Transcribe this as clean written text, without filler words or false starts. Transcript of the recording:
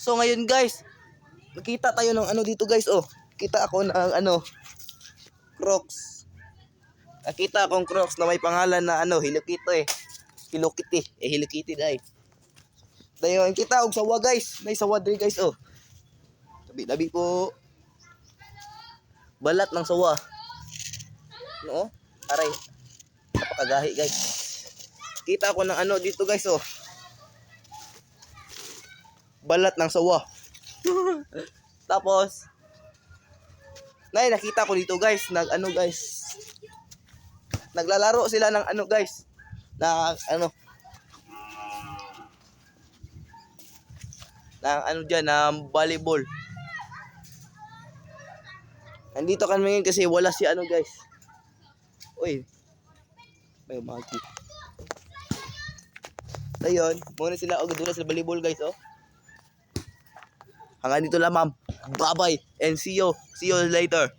So ngayon guys, nakita tayo ng ano dito guys, oh. Kita ako ng ano, Crocs. Nakita akong Crocs na may pangalan na ano, Hello Kitty. Hello Kitty, Hello Kitty dai. Dayon kita og sawa guys, may sawa diri guys, oh. Labi po. Balat ng sawa. No? Aray. Napakagahi guys. Kita ko ng ano dito guys, oh. Balat ng sawa. Tapos nakita ko dito guys, ano guys. Naglalaro sila ng ano guys. Na ano. Ng diyan, na volleyball. Nandito kami ngayon kasi wala si ano guys. Uy. May magi. Ayun, muna sila dula sa volleyball guys, oh. Hanggang dito lang, ma'am. Bye-bye and see you later.